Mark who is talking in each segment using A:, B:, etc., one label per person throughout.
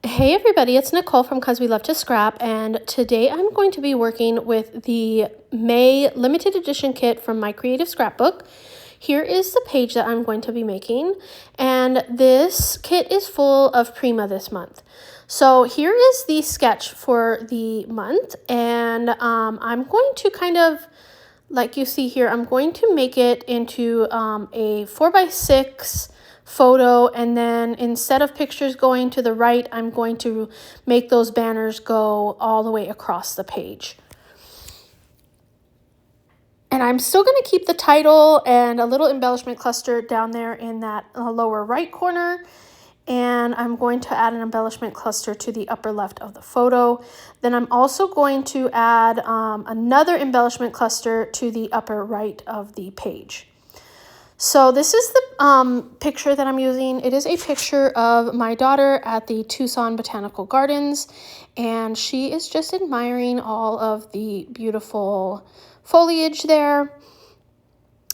A: Hey everybody, it's Nicole from Cause We Love to Scrap, and today I'm going to be working with the May limited edition kit from My Creative Scrapbook. Here is the page that I'm going to be making, and this kit is full of Prima this month. So here is the sketch for the month, and I'm going to kind of, like you see here, I'm going to make it into a 4x6 photo, and then instead of pictures going to the right, I'm going to make those banners go all the way across the page. And I'm still going to keep the title and a little embellishment cluster down there in that lower right corner. And I'm going to add an embellishment cluster to the upper left of the photo. Then I'm also going to add another embellishment cluster to the upper right of the page. So this is the picture that I'm using. It is a picture of my daughter at the Tucson Botanical Gardens, and she is just admiring all of the beautiful foliage there.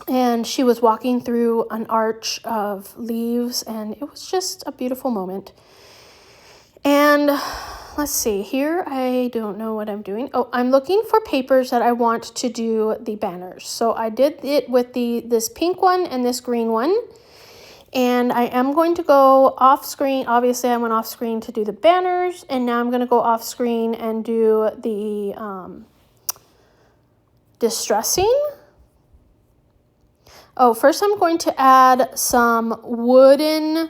A: And she was walking through an arch of leaves, and it was just a beautiful moment. And let's see here. I don't know what I'm doing. Oh, I'm looking for papers that I want to do the banners. So I did it with this pink one and this green one. And I am going to go off screen. Obviously, I went off screen to do the banners. And now I'm going to go off screen and do the distressing. Oh, first I'm going to add some wooden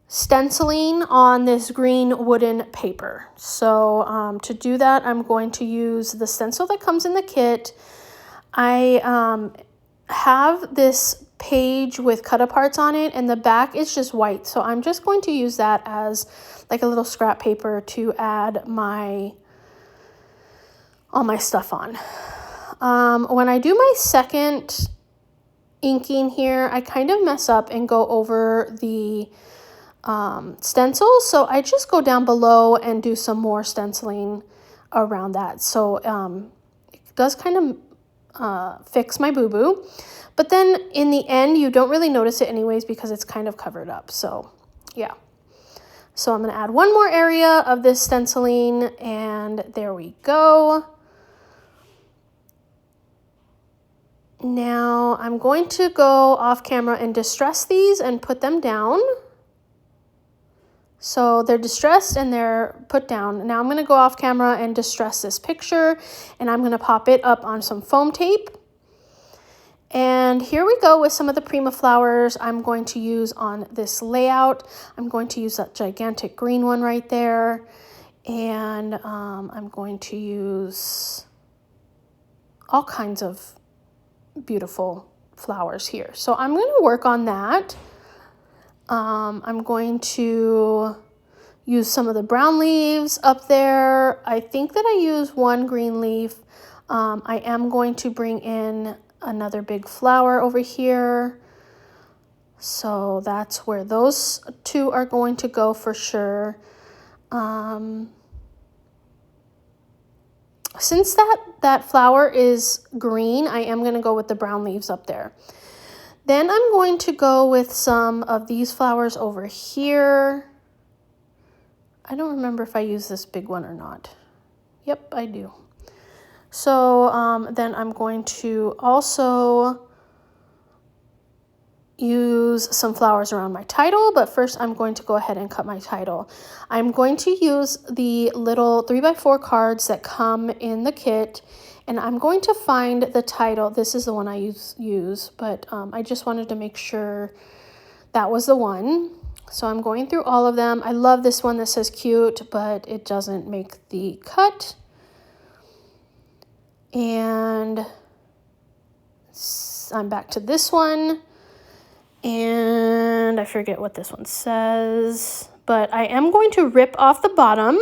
A: stenciling on this green wooden paper. So to do that, I'm going to use the stencil that comes in the kit. I have this page with cut aparts on it, and the back is just white. So I'm just going to use that as like a little scrap paper to add all my stuff on. When I do my second inking here, I kind of mess up and go over the stencils, so I just go down below and do some more stenciling around that. So it does kind of fix my boo-boo, but then in the end you don't really notice it anyways because it's kind of covered up. So yeah, so I'm going to add one more area of this stenciling, and there we go. Now I'm going to go off camera and distress these and put them down. So they're distressed and they're put down. Now I'm going to go off camera and distress this picture, and I'm going to pop it up on some foam tape. And here we go with some of the Prima flowers I'm going to use on this layout. I'm going to use that gigantic green one right there. And I'm going to use all kinds of beautiful flowers here. So I'm going to work on that. I'm going to use some of the brown leaves up there. I think that I use one green leaf. I am going to bring in another big flower over here. So that's where those two are going to go for sure. Since that flower is green, I am going to go with the brown leaves up there. Then I'm going to go with some of these flowers over here. I don't remember if I use this big one or not. Yep, I do. So then I'm going to also use some flowers around my title, but first I'm going to go ahead and cut my title. I'm going to use the little 3x4 cards that come in the kit, and I'm going to find the title. This is the one I use, but I just wanted to make sure that was the one. So I'm going through all of them. I love this one that says cute, but it doesn't make the cut. And I'm back to this one. And I forget what this one says, but I am going to rip off the bottom.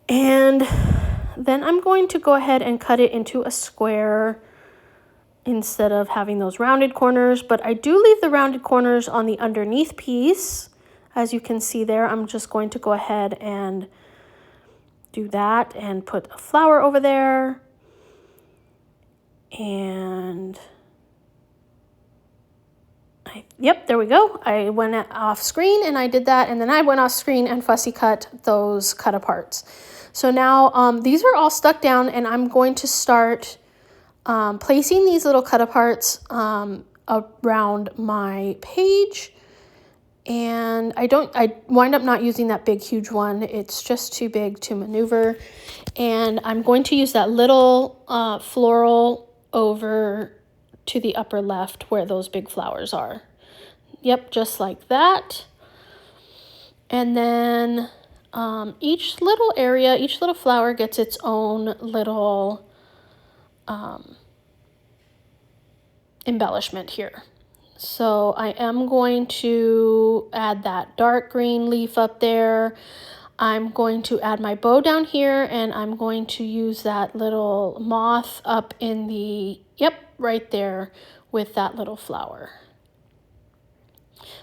A: And then I'm going to go ahead and cut it into a square instead of having those rounded corners, but I do leave the rounded corners on the underneath piece. As you can see there, I'm just going to go ahead and do that and put a flower over there. And Yep, there we go. I went off screen and I did that, and then I went off screen and fussy cut those cut aparts. So now these are all stuck down, and I'm going to start placing these little cut aparts around my page. And I wind up not using that big, huge one. It's just too big to maneuver. And I'm going to use that little floral over to the upper left where those big flowers are. Yep, just like that. And then each little area, each little flower gets its own little embellishment here. So I am going to add that dark green leaf up there. I'm going to add my bow down here, and I'm going to use that little moth up in the, yep, right there with that little flower.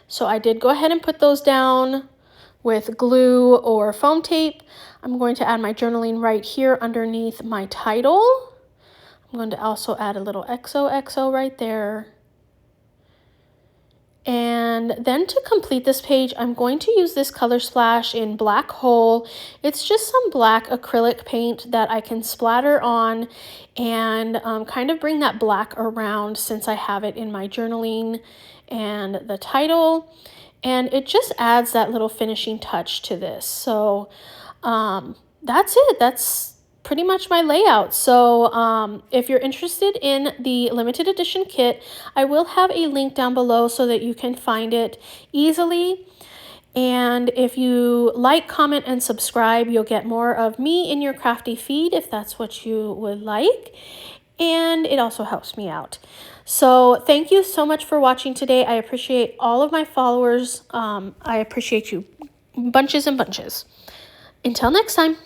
A: So I did go ahead and put those down with glue or foam tape. I'm going to add my journaling right here underneath my title. I'm going to also add a little XOXO right there. And then to complete this page, I'm going to use this color splash in Black Hole. It's just some black acrylic paint that I can splatter on and kind of bring that black around since I have it in my journaling and the title. And it just adds that little finishing touch to this. So that's it. That's pretty much my layout. So if you're interested in the limited edition kit, I will have a link down below so that you can find it easily. And if you like, comment, and subscribe, you'll get more of me in your crafty feed if that's what you would like. And it also helps me out. So thank you so much for watching today. I appreciate all of my followers. I appreciate you bunches and bunches. Until next time.